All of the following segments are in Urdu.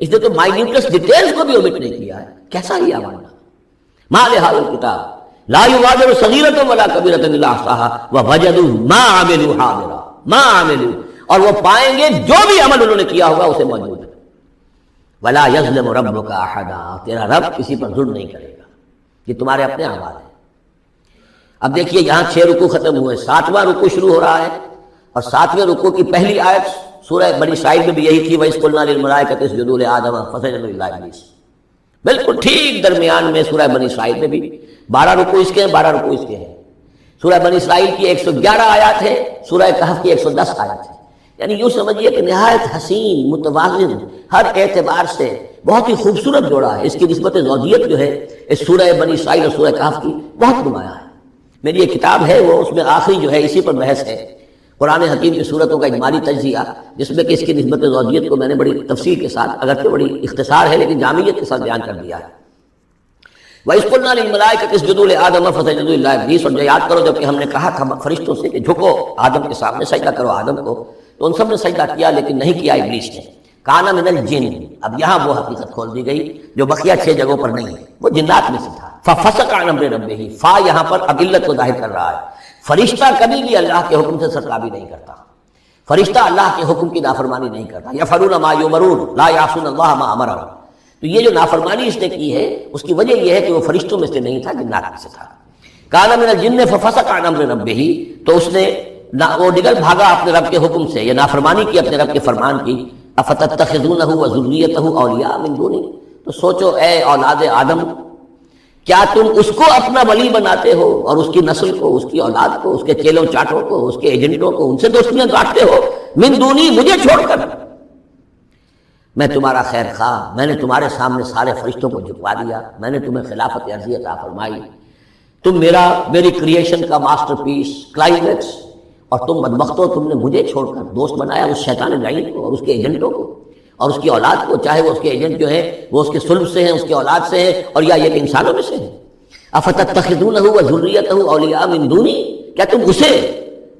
اس نے تو مائنیوٹس ڈیٹیلز کو بھی اومٹ نہیں کیا ہے. کیسا یہ عمل ما لہذا الکتاب لا یغادر صغیرۃ ولا کبیرۃ الا احصاها ووجدوا ما عملوا حاضرا ما عملوا، اور وہ پائیں گے جو بھی عمل انہوں نے کیا ہوگا اسے موجود ہے. ولا یظلم ربک احدا، تیرا رب کسی پر ظلم نہیں کرے گا. یہ تمہارے اپنے اعمال ہیں. اب دیکھیے یہاں 6 رکوع ختم ہوئے، 7واں رکوع شروع ہو رہا ہے، اور 7ویں رکوع کی پہلی آیت سورہ بنی اسرائیل میں بھی یہی تھی، وَإِذْ قُلْنَا لِلْمَلَائِكَةِ اسْجُدُوا لِآدَمَ فَسَجَدُوا إِلَّا إِبْلِيسَ. بالکل ٹھیک درمیان میں سورہ بنی اسرائیل میں بھی 12 رکوع اس کے ہیں، 12 رکوع اس کے ہیں. سورہ بنی اسرائیل کی 111 آیات ہے، سورہ کہف کی 110 آیات ہے. یعنی یوں سمجھیے کہ نہایت حسین، متوازن، ہر اعتبار سے بہت ہی خوبصورت جوڑا ہے. اس کی نسبت زوجیت جو ہے اس سورہ بنی اسرائیل اور سورہ کہف کی بہت نمایاں ہے. میری یہ کتاب ہے، وہ اس میں آخری جو ہے اسی پر بحث ہے، قرآن حکیم کی صورتوں کا اجمالی تجزیہ، جس میں کہ اس کی نسبت زوجیت کو میں نے بڑی تفصیل کے ساتھ، اگرچہ بڑی اختصار ہے لیکن جامعیت کے ساتھ بیان کر دیا ہے. وَإِذْ قُلْنَا لِلْمَلَائِكَةِ اسْجُدُوا لِآدَمَ فَسَجَدُوا إِلَّا إِبْلِيسَ، اور جو یاد کرو جب کہ ہم نے کہا تھا فرشتوں سے کہ جھکو آدم کے سامنے، سجدہ کرو آدم کو، تو ان سب نے سجدہ کیا لیکن نہیں کیا ابلیس نے. کان من الجن، اب یہاں وہ حقیقت کھول دی گئی جو بقیہ 6 جگہوں پر نہیں ہے، وہ جنات میں سے تھا. فَفَسَقَ عَنْ أَمْرِ رَبِّهِ، فا یہاں پر اب علت کو ظاہر کر رہا ہے. فرشتہ کبھی بھی اللہ کے حکم سے سرکابی نہیں کرتا، فرشتہ اللہ کے حکم کی نافرمانی نہیں کرتا. یفعلون ما یؤمرون لا یعصون اللہ ما امرهم. تو یہ جو نافرمانی اس نے کی ہے اس کی وجہ یہ ہے کہ وہ فرشتوں میں سے نہیں تھا، جنات میں سے تھا. کان من الجن ففسق عن امر ربه، تو اس نے وہ نکل بھاگا اپنے رب کے حکم سے، یہ نافرمانی کی اپنے رب کے فرمان کی. افتتخذونہ وذریتہ اولیاء من دونی، تو سوچو اے اولاد آدم، کیا تم اس کو اپنا ولی بناتے ہو اور اس کی نسل کو، اس کی اولاد کو، اس کے چیلوں چاٹوں کو، اس کے ایجنٹوں کو، ان سے دوستیاں کاٹتے ہو؟ من دونی، مجھے چھوڑ کر. میں تمہارا خیر خواہ، میں نے تمہارے سامنے سارے فرشتوں کو جھکوا دیا، میں نے تمہیں خلافت عرضی عطا فرمائی، تم میری کریشن کا ماسٹر پیس، کلائمیکس، اور تم بدبختوں، تم نے مجھے چھوڑ کر دوست بنایا اس شیطان لعین کو اور اس کے ایجنٹوں کو اور اس کی اولاد کو، چاہے وہ اس کے ایجنٹ جو ہیں وہ اس کے صلب سے ہیں، اس کے اولاد سے ہیں، اور یا یہ کہ انسانوں میں سے ہیں. افتتخذونہ وذریتہ اولیاء من دونی، کیا تم اسے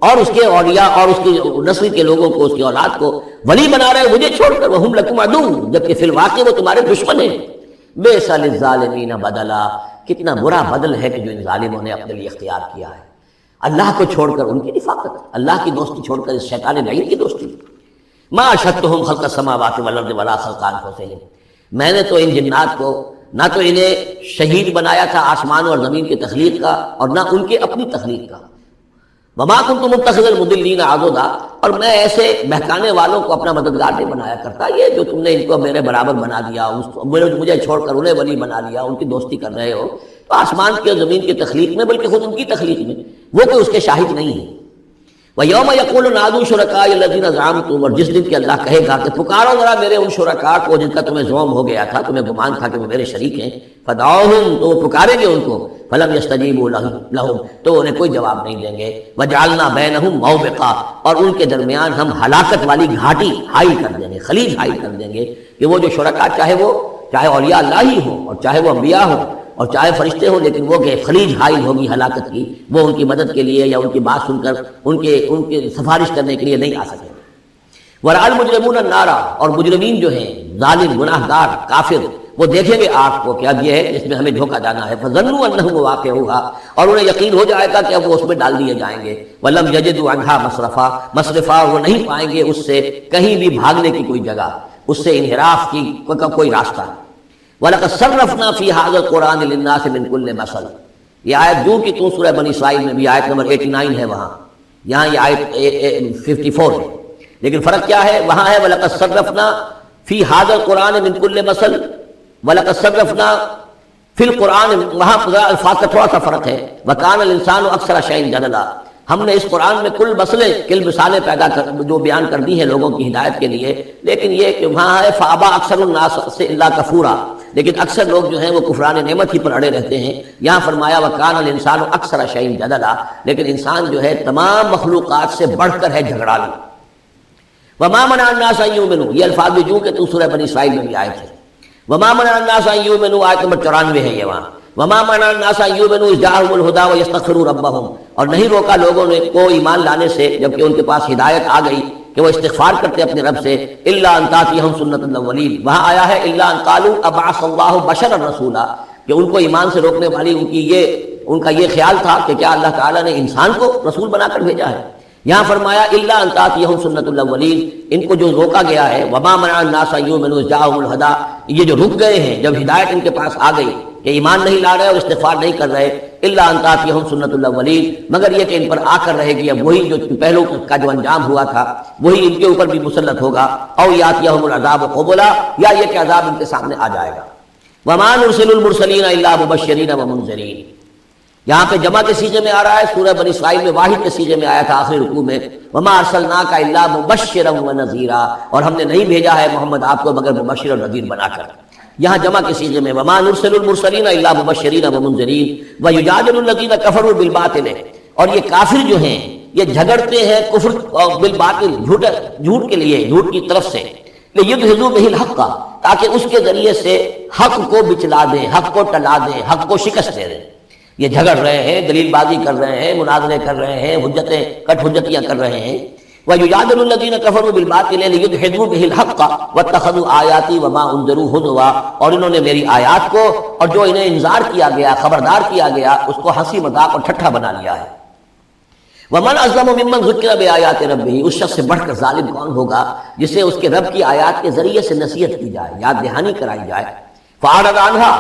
اور اس کے اولیاء اور اس کی نسل کے لوگوں کو، اس کی اولاد کو ولی بنا رہے مجھے چھوڑ کر، وہم لکم عدو، جبکہ فی الواقع وہ تمہارے دشمن ہیں. بئس للظالمین بدلا، کتنا برا بدل ہے کہ جو ان ظالموں نے اپنے لیے اختیار کیا ہے. اللہ کو چھوڑ کر ان کی رفاقت، اللہ کی دوستی چھوڑ کر اس شیطان لعین کی دوستی. ما اشهدتهم خلق السماوات والارض ولا خلق انفسهم، میں نے تو ان جنات کو نہ تو انہیں شہید بنایا تھا آسمان اور زمین کی تخلیق کا، اور نہ ان کے اپنی تخلیق کا. وما كنت متخذ المضلین عضدا، اور میں ایسے بہکانے والوں کو اپنا مددگار نہیں بنایا کرتا. یہ جو تم نے ان کو میرے برابر بنا دیا، مجھے چھوڑ کر انہیں ولی بنا لیا، ان کی دوستی کر رہے ہو، تو آسمان کی اور زمین کی تخلیق میں، بلکہ خود ان کی تخلیق میں وہ کوئی اس کے شاہد نہیں ہے. وَيَوْمَ يَقُولُ نَادُوا شُرَكَائِيَ الَّذِينَ زَعَمْتُمْ، اور جس دن کہ اللہ کہے گا کہ پکارو ذرا میرے ان شرکاء کو جن کا تمہیں زعم ہو گیا تھا، تمہیں گمان تھا کہ وہ میرے شریک ہیں. فَدَعُوهُمْ، تو وہ پکاریں گے ان کو. فَلَمْ يَسْتَجِيبُوا لَهُمْ، تو انہیں کوئی جواب نہیں دیں گے. وَجَعَلْنَا بَيْنَهُمْ مَوْبِقًا، اور ان کے درمیان ہم ہلاکت والی گھاٹی حائل کر دیں گے، خلیج حائل کر دیں گے کہ وہ جو شرکاء، چاہے اولیاء اللہ ہی ہوں اور چاہے وہ انبیاء ہوں اور چاہے فرشتے ہوں، لیکن وہ کہ خلیج حائل ہوگی ہلاکت کی، وہ ان کی مدد کے لیے یا ان کی بات سن کر ان کے سفارش کرنے کے لیے نہیں آ سکیں. وَرَأَى الْمُجْرِمُونَ النَّارَ، اور مجرمین جو ہیں، ظالم، گناہ گار، کافر، وہ دیکھیں گے آگ کو کہ اب یہ ہے جس میں ہمیں دھوکہ جانا ہے. فَظَنُّوا أَنَّهُ وَاقِعُوهَا، اور انہیں یقین ہو جائے گا کہ اب وہ اس میں ڈال دیے جائیں گے. وَلَمْ يَجِدُوا عَنْهَا مَصْرِفًا، وہ نہیں پائیں گے اس سے کہیں بھی بھاگنے کی کوئی جگہ، اس سے انحراف کی کوئی راستہ. وَلَقَدْ صَرَّفْنَا فِي هَذَا الْقُرْآنِ لِلنَّاسِ مِنْ كُلِّ مَثَلٍ، یہ آیت جو کہ تو سورہ بنی اسرائیل میں بھی آیت نمبر 89 ہے، وہاں یہاں یہ آیت 54 ہے، لیکن فرق کیا ہے؟ وہاں ہے وَلَقَدْ صَرَّفْنَا فِي هَذَا الْقُرْآنِ مِنْ كُلِّ مَثَلٍ، وَلَقَدْ صَرَّفْنَا فِي الْقُرْآنِ، وہاں الفاظ کا تھوڑا سا فرق ہے. وَكَانَ الْإِنسَانُ أَكْثَرَ شَيْءٍ جَدَلًا، ہم نے اس قرآن میں کل مثالیں پیدا کر جو بیان کر دی ہیں لوگوں کی ہدایت کے لیے، لیکن یہ کہ وہاں ہے فَأَبَى أَكْثَرُ النَّاسِ إِلَّا كَفُورًا، لیکن اکثر لوگ جو ہیں وہ کفران نعمت ہی پر اڑے رہتے ہیں. یہاں فرمایا وَكَانَ الْإِنسَانُ أَكْثَرَ شَيْءٍ جَدَلًا، لیکن انسان جو ہے تمام مخلوقات سے بڑھ کر ہے جھگڑالو. وَمَا مَنَعَ النَّاسَ أَن يُؤْمِنُوا، یہ الفاظ بھی جو کہ تو سورہ بنی اسرائیل میں بھی آئے تھے. وَمَا مَنَعَ النَّاسَ أَن يُؤْمِنُوا آیت نمبر 94 ہے یہ وہاں. وَمَا مَنَعَ النَّاسَ أَن يُؤْمِنُوا إِذْ جَاءَهُمُ الْهُدَىٰ وَيَسْتَغْفِرُوا رَبَّهُمْ، اور نہیں روکا لوگوں نے کو ایمان لانے سے جبکہ ان کے پاس ہدایت آ گئی. کہ وہ استغفار کرتے اپنے رب سے، الا ان تاتیہم سنت الاولین، وہاں آیا ہے الا ان قالوا ابعث اللہ بشرا رسولا، کہ ان کو ایمان سے روکنے والی ان کا یہ خیال تھا کہ کیا اللہ تعالیٰ نے انسان کو رسول بنا کر بھیجا ہے۔ یہاں فرمایا الا ان تاتیہم سنت الاولین، ان کو جو روکا گیا ہے، وما منع الناس ان یؤمنوا اذ جاءہم الہدی، یہ جو رک گئے ہیں جب ہدایت ان کے پاس آ گئی کہ ایمان نہیں لا رہے اور استغفار نہیں کر رہے، الا ان تاتیہم سنت الاولین، مگر یہ کہ ان پر آ کر رہے گی اب وہی جو پہلو کا جو انجام ہوا تھا وہی ان کے اوپر بھی مسلط ہوگا، او یاتیہم العذاب قبلا، یا یہ کہ عذاب ان کے سامنے آ جائے گا۔ وما نرسل المرسلین الا مبشرین ومنذرین، یہاں پہ جمع کے سیغے میں آ رہا ہے، سورہ بنی اسرائیل میں واحد کے سیغے میں آیا تھا آخری رکوع میں، وما ارسلناک الا مبشرا ونذیرا، اور ہم نے نہیں بھیجا ہے محمد آپ کو مگر مبشر اور نذیر بنا کر۔ یہاں جمع کے سیغے میں وما نرسل المرسلین الا مبشرین ومنذرین ویجادل الذین کفروا بالباطل، اور یہ کافر جو ہیں یہ جھگڑتے ہیں کفر بالباطل، جھوٹ کے لیے، جھوٹ کی طرف سے، لیدحضوا بہ الحق، تاکہ اس کے ذریعے سے حق کو بچلا دیں، حق کو ٹلا دیں، حق کو شکست دے دیں۔ یہ جھگڑ رہے ہیں، دلیل بازی کر رہے ہیں، مناظرے کر رہے ہیں، کٹ حجتیاں کر رہے ہیں۔ وَيُجَادِلُ الَّذِينَ كَفَرُوا بِالْبَاطِلِ لِيُدْحِضُوا بِهِ الْحَقَّ وَاتَّخَذُوا آيَاتِي وَمَا أُنذِرُوا هُزُوًا، اور انہوں نے میری آیات کو اور جو انہیں انذار کیا گیا، خبردار کیا گیا، اس کو ہنسی مذاق اور ٹھٹھا بنا لیا ہے۔ وَمَنْ أَظْلَمُ مِمَّنْ ذُكِّرَ بِآيَاتِ رَبِّهِ، اس شخص سے بڑھ کر ظالم کون ہوگا جسے اس کے رب کی آیات کے ذریعے سے نصیحت کی جائے، یاد دہانی کرائی جائے، فَأَعْرَضَ عَنْهَا،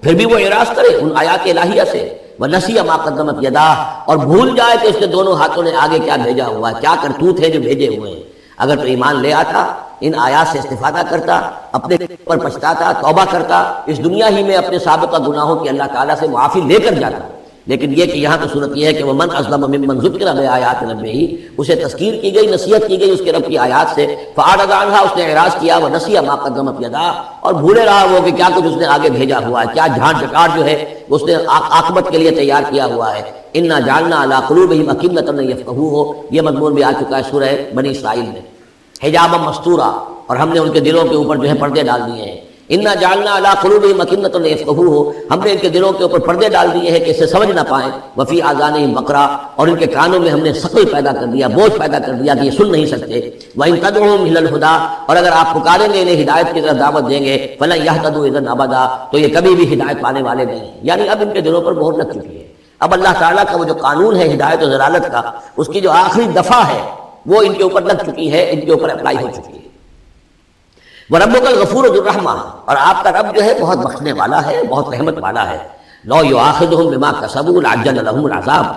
پھر بھی وہ اعراض کرے ان آیات الہیہ سے، وَنَسِیَ مَا قَدَّمَتْ یَدَاهُ، اور بھول جائے کہ اس کے دونوں ہاتھوں نے آگے کیا بھیجا ہوا ہے، کیا کرتوت ہے جو بھیجے ہوئے ہیں۔ اگر تو ایمان لے آتا، ان آیات سے استفادہ کرتا، اپنے پر پچھتاتا، توبہ کرتا، اس دنیا ہی میں اپنے سابقہ گناہوں کی اللہ تعالیٰ سے معافی لے کر جاتا۔ لیکن یہ کہ یہاں تو صورت یہ ہے کہ وَمَنْ أَظْلَمُ مِمَّنْ ذُكِّرَ بِآيَاتِ رَبِّهِ، اسے تذکیر کی گئی، نصیحت کی گئی اس کے رب کی آیات سے، فَأَعْرَضَ عَنْهَا، اس نے اعراض کیا، وَنَسِیَ مَا قَدَّمَتْ یَدَاهُ، اور بھولے رہا وہ کہ کیا کچھ اس نے آگے بھیجا ہوا ہے، کیا جھاڑ جھکاڑ جو ہے اس نے عاقبت کے لیے تیار کیا ہوا ہے۔ اِنَّا جَعَلْنَا عَلَىٰ قُلُوبِهِمْ أَكِنَّةً أَن يَفْقَهُوهُ، یہ مضمون بھی آ چکا ہے سورہ بنی اسرائیل میں، حجابا مستورا، اور ہم نے ان کے دلوں کے اوپر جو ہے پردے ڈال دیے ہیں۔ اِنَّا جَعَلْنَا عَلَىٰ قُلُوبِهِمْ أَكِنَّةً أَن يَفْقَهُوهُ، ہم نے ان کے دلوں کے اوپر پردے ڈال دیے ہیں کہ اسے سمجھ نہ پائیں، وَفِي آذَانِهِمْ وَقْرًا، اور ان کے کانوں میں ہم نے ثقل پیدا کر دیا، بوجھ پیدا کر دیا کہ یہ سن نہیں سکتے۔ وَإِن تَدْعُوهُمْ إِلَى الْهُدَىٰ، اور اگر آپ پکاریں گے انہیں ہدایت کی طرف دعوت دیں گے، فَلَن يَهْتَدُوا إِذًا أَبَدًا، تو یہ کبھی بھی ہدایت پانے والے نہیں ہیں۔ یعنی اب ان کے دلوں پر مہر لگ چکی ہے، اب اللہ تعالیٰ کا وہ جو قانون ہے ہدایت و ضلالت کا، اس کی جو آخری دفعہ ہے وہ ان کے اوپر لگ چکی ہے، ان کے اوپر اپلائی ہو چکی ہے۔ وَرَبُّكَ الْغَفُورُ ذُو الرَّحْمَةِ، اور آپ کا رب جو ہے بہت بخشنے والا ہے، بہت رحمت والا ہے۔ لَوْ يُؤَاخِذُهُم بِمَا كَسَبُوا لَعَجَّلَ لَهُمُ الْعَذَابَ،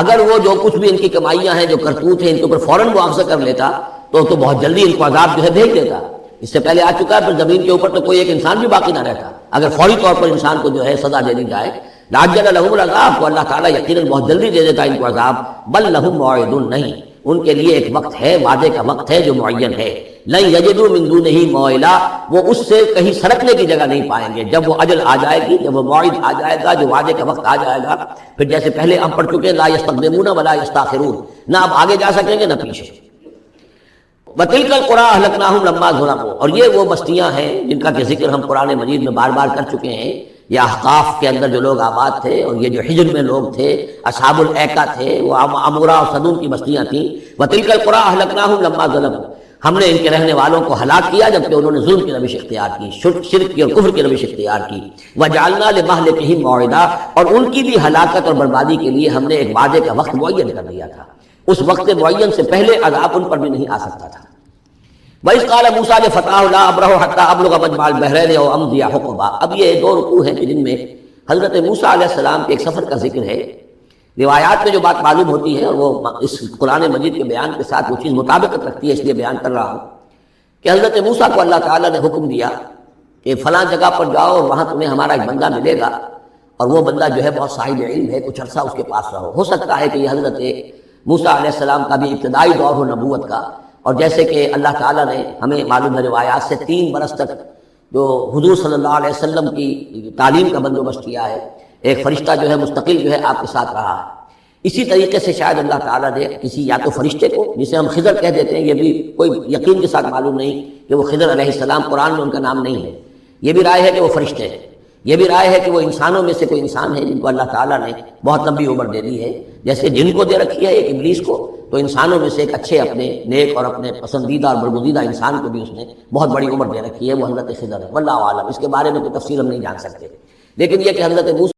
اگر وہ جو کچھ بھی ان کی کمائیاں ہیں، جو کرتوت ہیں، ان کے اوپر فوراً مواخذہ کر لیتا تو بہت جلدی ان کو عذاب جو ہے بھیج دیتا۔ اس سے پہلے آ چکا ہے، پھر زمین کے اوپر تو کوئی ایک انسان بھی باقی نہ رہتا اگر فوری طور پر انسان کو جو ہے سزا دے دی جائے۔ لَعَجَّلَ لَهُمُ الْعَذَابَ، تو اللہ تعالیٰ یقیناً بہت جلدی دے دیتا ان کو عذاب۔ بل لَهُم مَوْعِدٌ، نہیں، ان کے لیے ایک وقت ہے، وعدے کا وقت ہے جو معین ہے۔ لَن يَجِدُوا مِن دُونِهِ مَوْعِلًا، وہ اس سے کہیں سرکنے کی جگہ نہیں پائیں گے۔ جب وہ اجل آ جائے گی، جب وہ موعد آ جائے گا، جو وعدے کا وقت آ جائے گا، پھر جیسے پہلے ہم پڑھ چکے لا يستقدمون ولا يستاخرون، نہ اب آگے جا سکیں گے نہ پیچھے۔ وَتِلْكَ الْقُرَىٰ أَهْلَكْنَاهُمْ لَمَّا ظَلَمُوا، اور یہ وہ بستیاں ہیں جن کا کہ ذکر ہم قرآن مجید میں بار بار کر چکے ہیں۔ یہ احقاف کے اندر جو لوگ آباد تھے، اور یہ جو حجر میں لوگ تھے، اصحاب الایکا تھے، وہ عمورہ اور صدوم کی بستیاں تھیں۔ وَتِلْكَ الْقُرَىٰ أَهْلَكْنَاهُمْ لَمَّا ظَلَمُوا، ہم نے ان کے رہنے والوں کو ہلاک کیا جبکہ انہوں نے ظلم کی روش اختیار کی، شرک کی اور کفر کی روش اختیار کی۔ وَجَعَلْنَا لِمَهْلِكِهِمْ مَوْعِدًا، اور ان کی بھی ہلاکت اور بربادی کے لیے ہم نے ایک وعدے کا وقت معین کر دیا تھا، اس وقت معین سے پہلے عذاب ان پر بھی نہیں آ سکتا تھا۔ وَإِذْ قَالَ مُوسَىٰ لِفَتَاهُ لَا أَبْرَحُ حَتَّىٰ أَبْلُغَ مَجْمَعَ الْبَحْرَيْنِ أَوْ أَمْضِيَ حُقُبًا، اب یہ دو رکوع ہیں کہ جن میں حضرت موسیٰ علیہ السلام کے ایک سفر کا ذکر ہے۔ روایات میں جو بات معلوم ہوتی ہے، اور وہ اس قرآن مجید کے بیان کے ساتھ وہ چیز مطابقت رکھتی ہے، اس لیے بیان کر رہا ہوں کہ حضرت موسیٰ کو اللہ تعالیٰ نے حکم دیا کہ فلاں جگہ پر جاؤ اور وہاں تمہیں ہمارا ایک بندہ ملے گا، اور وہ بندہ جو ہے بہت صاحب علم ہے، کچھ عرصہ اس کے پاس رہو۔ ہو سکتا ہے کہ یہ حضرت موسیٰ علیہ السلام کا بھی ابتدائی دور ہو نبوت کا، اور جیسے کہ اللہ تعالیٰ نے ہمیں معلوم ہے روایات سے 3 برس تک جو حضور صلی اللہ علیہ وسلم کی تعلیم کا بندوبست کیا ہے، ایک فرشتہ جو ہے مستقل جو ہے آپ کے ساتھ رہا ہے۔ اسی طریقے سے شاید اللہ تعالیٰ نے کسی یا تو فرشتے کو، جسے ہم خضر کہہ دیتے ہیں، یہ بھی کوئی یقین کے ساتھ معلوم نہیں کہ وہ خضر علیہ السلام، قرآن میں ان کا نام نہیں ہے، یہ بھی رائے ہے کہ وہ فرشتے ہیں، یہ بھی رائے ہے کہ وہ انسانوں میں سے کوئی انسان ہے جن کو اللہ تعالیٰ نے بہت لمبی عمر دے دی ہے، جیسے جن کو دے رکھی ہے ایک ابلیس کو، تو انسانوں میں سے ایک اچھے اپنے نیک اور اپنے پسندیدہ اور برگزیدہ انسان کو بھی اس نے بہت بڑی عمر دے رکھی ہے، وہ حضرت خضر ہے، واللہ اعلم۔ اس کے بارے میں کوئی تفصیل ہم نہیں جان سکتے، لیکن یہ کہ حضرت موسیٰ